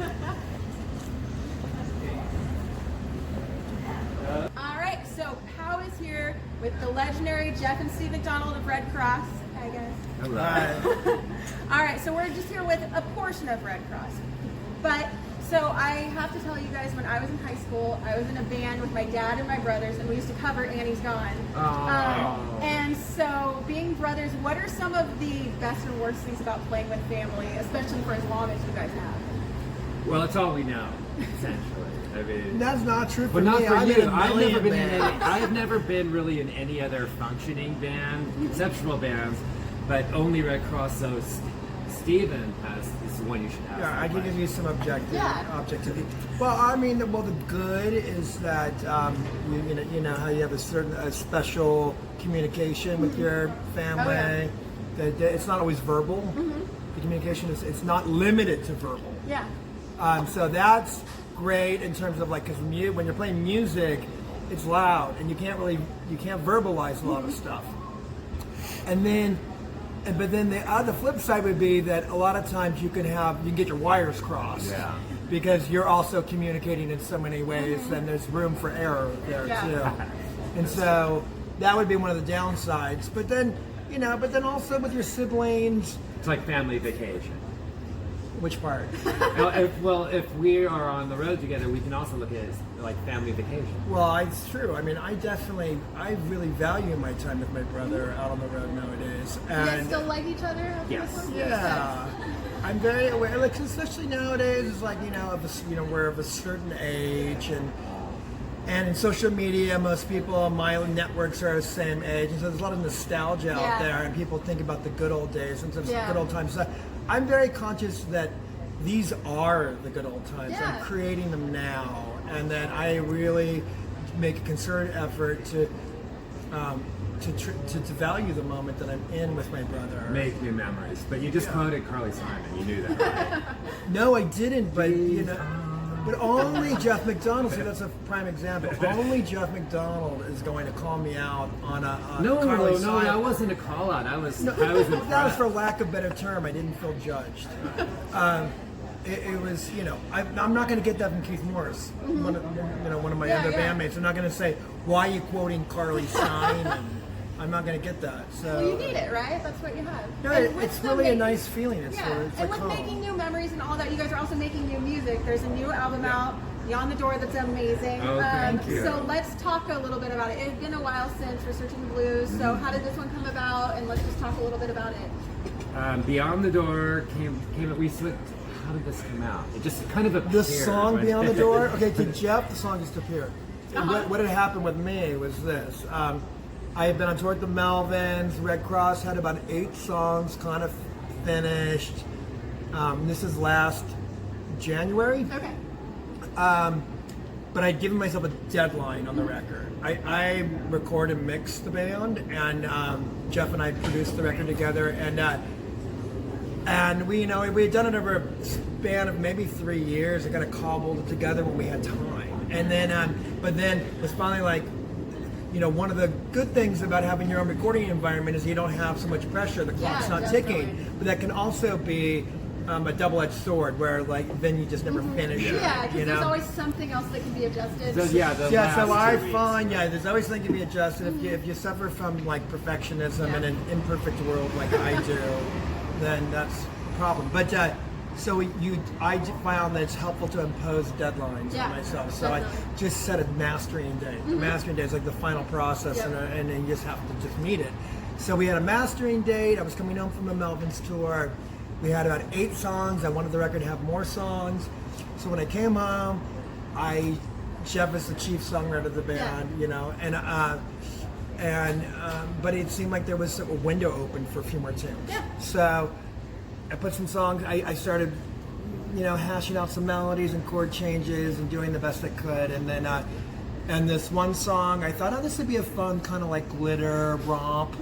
All right, so POW is here with the legendary Jeff and Steve McDonald of Red Cross, I guess. Hello. All right, so we're just here with a portion of Red Cross. But, so I have to tell you guys, when I was in high school, I was in a band with my dad and my brothers, and we used to cover Annie's Gone. And so, being brothers, what are some of the best and worst things about playing with family, especially for as long as you guys have? Well, it's all we know, essentially. I mean, That's not true for but not me. for I'm you. in a I've million never been in bands. any, I've never been really in any other functioning band, conceptual bands, but only Red Cross. So Steven is the one you should have. Yeah, I can give you some objectivity. Well, I mean, the good is that you know how you have a special communication with your family. Oh, yeah. That it's not always verbal. The communication is it's not limited to verbal. Yeah. So that's great in terms of like, because when you're playing music, it's loud and you can't verbalize a lot of stuff. But then the flip side would be that a lot of times you can get your wires crossed. Yeah. Because you're also communicating in so many ways, and there's room for error there too. And so that would be one of the downsides. But then, also with your siblings. It's like family vacation. Which part? If we are on the road together, we can also look at it as like family vacation. Well, it's true. I mean, I really value my time with my brother out on the road nowadays. You guys still like each other? After Yes. this one? Yeah, I'm very aware. Like, especially nowadays, it's like we're of a certain age, and in social media, most people on my networks are the same age, and so there's a lot of nostalgia out there, and people think about the good old days and some good old times. So I'm very conscious that these are the good old times. Yeah. I'm creating them now, and that I really make a concerted effort to value the moment that I'm in with my brother. Make new memories. But you just quoted Carly Simon. You knew that, right? No, I didn't, but but only Jeff McDonald. See, that's a prime example. Only Jeff McDonald is going to call me out on a Carly Simon. That wasn't a call out. I was That was impressed. for lack of a better term. I didn't feel judged. It was, I'm not going to get that from Keith Morris, one of my other bandmates. I'm not going to say, why are you quoting Carly Simon? I'm not going to get that. So Well, you need it, right? That's what you have. no, And with it's the really a ma- nice feeling. It's and like with calm. making new memories and all that, you guys are also making new music. There's a new album out, Beyond the Door, that's amazing. Oh, thank you. So let's talk a little bit about it. It's been a while since Researching the Blues. So how did this one come about? And let's just talk a little bit about it. Beyond the Door came. How did this come out? It just kind of appeared. The song right? Beyond the Door? Okay, to Jeff, the song just appeared. What had happened with me was this. I had been on tour with the Melvins. Red Cross had about 8 songs kind of finished. This is last January. Okay. But I'd given myself a deadline on the record. I record and mix the band, and Jeff and I produced the record together, and we had done it over a span of maybe 3 years. I kind of cobbled it together when we had time, and then but then it was finally like, one of the good things about having your own recording environment is you don't have so much pressure. The clock's not definitely. ticking, but that can also be a double-edged sword, where then you just never finish it. Yeah, because there's always something else that can be adjusted. So, So I find, there's always something to be adjusted. If you suffer from like perfectionism in an imperfect world like I do, then that's a problem. But I found that it's helpful to impose deadlines on myself. So definitely. I just set a mastering date. Mastering day is like the final process, and then you just have to just meet it. So we had a mastering date. I was coming home from the Melvins tour. We had about 8 songs. I wanted the record to have more songs. So when I came home, Jeff is the chief songwriter of the band, but it seemed like there was a window open for a few more tunes. Yeah. So I put some songs. I started, hashing out some melodies and chord changes and doing the best I could. And then, and this one song, I thought, this would be a fun kind of like glitter romp,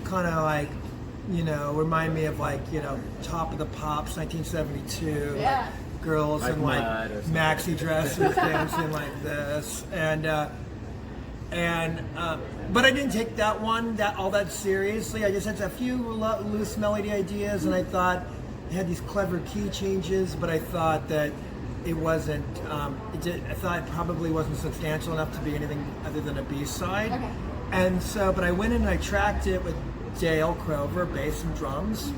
kind of like, remind me of like, Top of the Pops, 1972. Yeah. Girls Like in like Mud or something. maxi dresses dancing like this, but I didn't take that one all that seriously. I just had a few loose melody ideas, and I thought I had these clever key changes. But I thought that it wasn't. I thought it probably wasn't substantial enough to be anything other than a B-side. Okay. And so, but I went in and I tracked it with Dale Crover, bass and drums.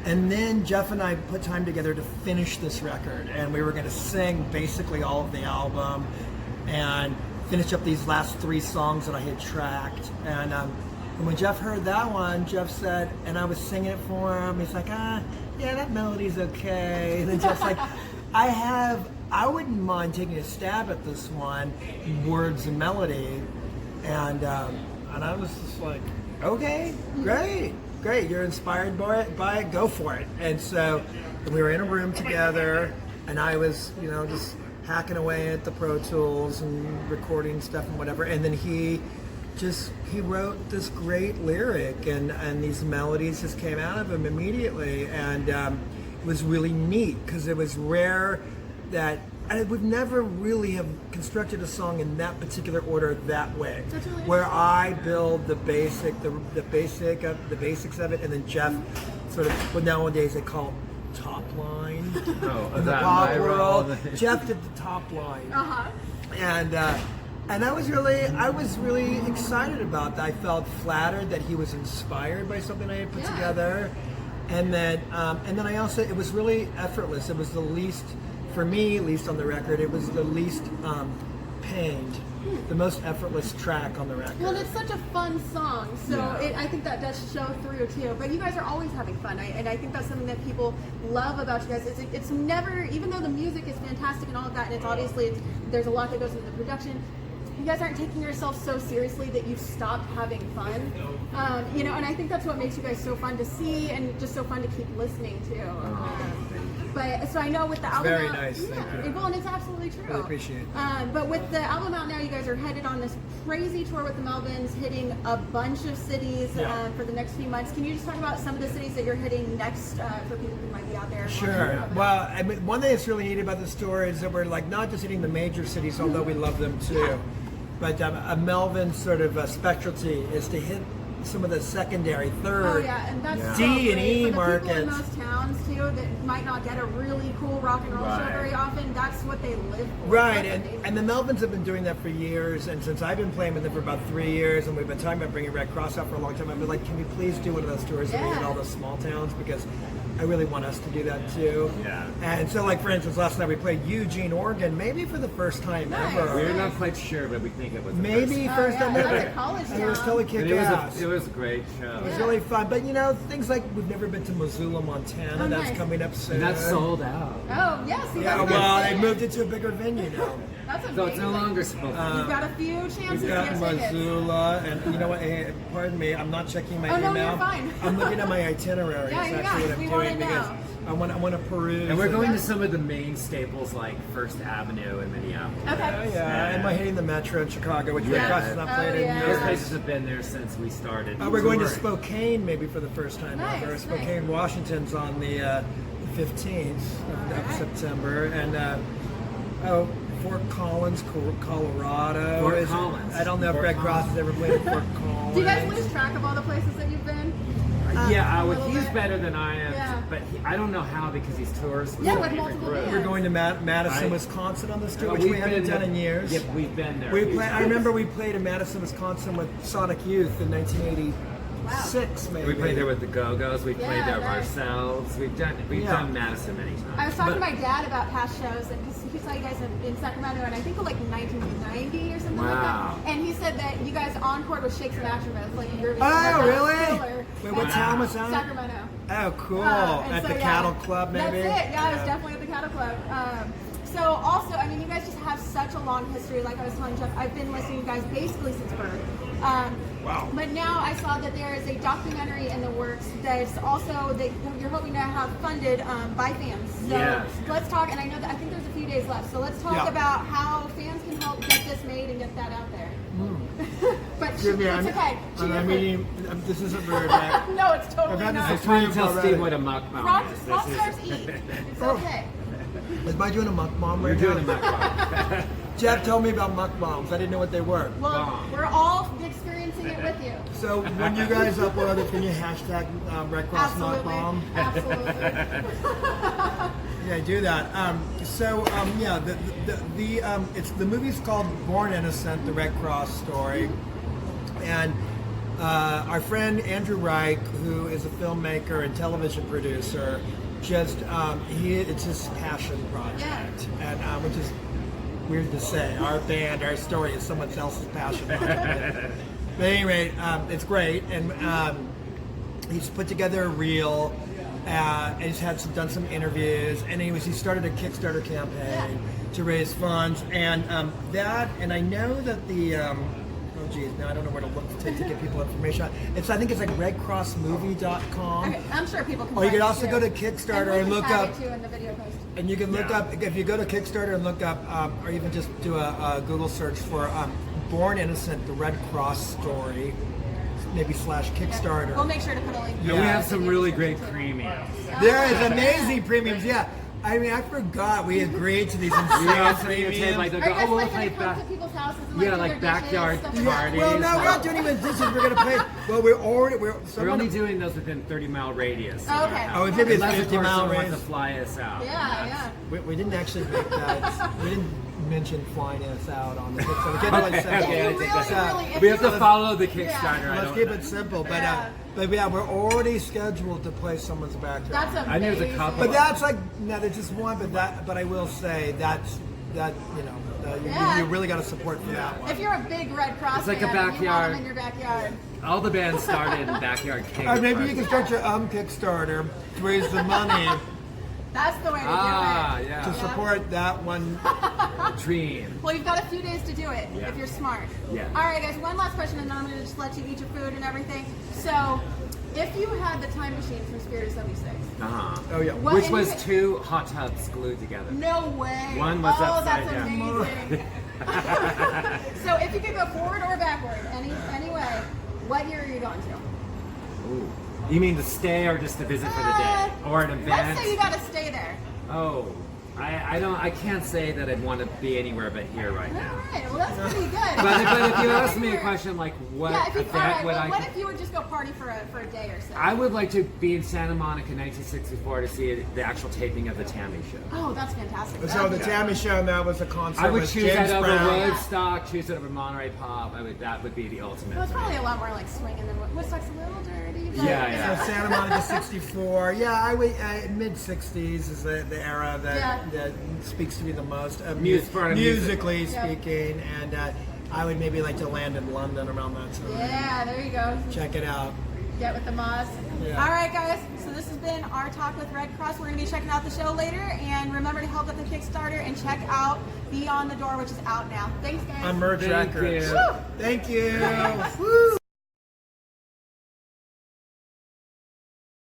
And then Jeff and I put time together to finish this record, and we were going to sing basically all of the album and finish up these last 3 songs that I had tracked. And when Jeff heard that one, Jeff said, and I was singing it for him, he's like, yeah, that melody's okay. And then Jeff's like, I wouldn't mind taking a stab at this one, words and melody. And I was just like, okay, great, you're inspired by it, go for it. And so we were in a room together, and I was, just hacking away at the Pro Tools and recording stuff and whatever. And then he wrote this great lyric, and these melodies just came out of him immediately. And it was really neat because it was rare that. And we've never really have constructed a song in that particular order that way, where I build the basics of it, and then Jeff sort of what nowadays they call top line in the pop world. Jeff did the top line, and I was really excited about that. I felt flattered that he was inspired by something I had put together, and then I also, it was really effortless. It was the least. For me, at least on the record, it was the least pained, the most effortless track on the record. Well, it's such a fun song, so I think that does show through too. But you guys are always having fun, and I think that's something that people love about you guys. It's never, even though the music is fantastic and all of that, and it's obviously there's a lot that goes into the production. You guys aren't taking yourself so seriously that you've stopped having fun, and I think that's what makes you guys so fun to see and just so fun to keep listening to. But so I know with the album very out, nice, thank you. Well, and it's absolutely true. Really appreciate it. But with the album out now, you guys are headed on this crazy tour with the Melvins, hitting a bunch of cities for the next few months. Can you just talk about some of the cities that you're hitting next for people who might be out there? Sure. Well, I mean, one thing that's really neat about this tour is that we're like not just hitting the major cities, although we love them too. But a Melvin sort of specialty is to hit some of the secondary, third, and that's D and E markets. People in those towns too that might not get a really cool rock and roll show very often. That's what they live for. Right, and the Melvins have been doing that for years, and since I've been playing with them for about 3 years, and we've been talking about bringing Red Kross out for a long time, I've been like, can we please do one of those tours that we hit all the small towns, because I really want us to do that too. Yeah. And so, like for instance, last night we played Eugene, Oregon, maybe for the first time ever. We're not quite sure, but we think it was Maybe first time ever. That's a college And it was town. totally kicked ass. It was a great show. It was really fun, but things like we've never been to Missoula, Montana. That's nice. coming up soon. And that's sold out. Oh, yes. Yeah, well, they moved it to a bigger venue now. That's amazing. So it's no longer sold out. You've got a few chances We've got to get tickets. Missoula, and you know what? Hey, pardon me, I'm not checking my Oh, no, email. you're fine. I'm looking at my itinerary. Yeah, It's actually what we I'm wanna doing because know. I want to peruse. And we're going to some of the main staples like First Avenue in Minneapolis. Okay. Yeah, and we're hitting the Metro in Chicago, which Red Kross has not played in Those years. places have been there since we started. We're going to touring. Spokane maybe for the first time Nice, ever. nice. Spokane, Washington's on the 15th of September, and Fort Collins, Colorado. Fort Collins. I don't know if Red Kross has ever played in Fort Collins. Do you guys lose track of all the places that you've been? He's bit. better than I am, Yeah. but I don't know how because he's tours. Yeah, with multiple bands. We're going to Madison, Wisconsin on this tour, which We've we haven't been done in years. Yep, we've been there. I remember we played in Madison, Wisconsin with Sonic Youth in 1986, maybe. We played there with the Go-Gos. We Yeah, played there nice. ourselves. We've done Madison many times. I was talking to my dad about past shows, and he saw you guys in Sacramento, and I think like 1990 or something like Wow. that. And he said that you guys encored with Shakes and Action, but it's like a year Oh, really? Killer. Wait, what town was that? Sacramento. Oh, cool. And At so, the yeah, Cattle Club, maybe? That's it. Yeah, it was definitely at the Cattle Club. So also, I mean, you guys just have such a long history. Like I was telling Jeff, I've been listening to you guys basically since birth. Wow. But now I saw that there is a documentary in the works that's also that you're hoping to have funded by fans. So Yes. let's talk. And I know that I think there's a few days left. So let's talk about how fans can help get this made and get that out there. But Excuse me, it's okay. I'm eating. This isn't very bad. No, it's totally I've had not. this I'm trying to tell already. Steve what a mukbang is. Rock stars eat. It's okay. Is I doing a mukbang We're right doing now? a mukbang. Jeff told me about mukbangs. I didn't know what they were. Well, we're all experiencing it with you. So when you guys upload it, can you hashtag Red Kross Absolutely. mukbang? Absolutely. Yeah, do that. Yeah, the movie's called Born Innocent: The Red Cross Story, and our friend Andrew Reich, who is a filmmaker and television producer, it's his passion project, and which is weird to say. Our band, our story is someone else's passion project. But anyway, it's great, and he's put together a reel. And he's done some interviews, and he started a Kickstarter campaign to raise funds, and I know that the now I don't know where to look to get people information. I think it's like redcrossmovie.com. Okay, I'm sure people can. Or you find can it also too. go to Kickstarter and look tag up. it too in the video post. And you can look up if you go to Kickstarter and look up, or even just do a Google search for "Born Innocent: The Red Cross Story." Maybe /Kickstarter. We'll make sure to put a link. Yeah, we have some really great premiums. There is amazing premiums. Yeah, I mean, I forgot we agreed to these insane premiums. Like, Are you guys we'll like play gonna come back. to people's houses and Yeah, do like their backyard dishes, stuff like parties. that? Well, no, we're not doing even dishes. We're gonna play. Well, we're only doing those within 30-mile radius. Oh, okay. Oh, it's maybe it's Unless, of 50 course, mile someone wants radius. to fly us out. Yeah. We didn't actually make that. We didn't mention flying us out on the Kickstarter. We can't do it simple. Okay, I If you take that. really, if We have you- to follow the Kickstarter. I Let's don't keep know. it simple. Yeah. But yeah, we're already scheduled to play someone's backyard. That's amazing. I knew there's a couple. But that's like no, there's just one. But I will say that you really got to support for that one. If you're a big Red Cross It's like a fan, you want backyard. them in your backyard. All the bands started in backyard cake. Or maybe you can start your Kickstarter to raise the money That's the way to do it. Yeah. to support that one. Dream. Well, you've got a few days to do it Yeah. if you're smart. Yeah. All right, guys. One last question, and then I'm going to just let you eat your food and everything. So, if you had the time machine from Spirit of 76, Oh yeah. what- Which and was you could- 2 hot tubs glued together. No way. One was oh, upside that's down. amazing. So, if you could go forward or backward, any way, what year are you going to? Ooh. You mean to stay or just to visit for the day? Or an event? Let's say you got to stay there. Oh, I can't say that I'd want to be anywhere but here right All now. right. Well, that's pretty good. But if you ask me a question like what Yeah, if you, all event right, would well, I... what if you would just go party for a day or so? I would like to be in Santa Monica 1964 to see the actual taping of the Tammy Show. Oh, that's fantastic. So the That'd be Tammy Show, and that was a concert I would with choose James that over Brown. Woodstock, choose it over Monterey Pop. That would be the ultimate. Well, it's for me. probably a lot more like swinging than Woodstock's a little dirty. But, Yeah. So Santa Monica 64. Yeah, I would mid 60s is the era that speaks to me the most. Musically Yeah. speaking, and I would maybe like to land in London around that time. Yeah, there you go. Check it out. Get with the Moz. Yeah. All right, guys. So this has been our talk with Red Cross. We're going to be checking out the show later, and remember to help with the Kickstarter and check out Beyond the Door, which is out now. Thanks, guys. On Merge Thank Records. you. Woo! Thank you. Woo!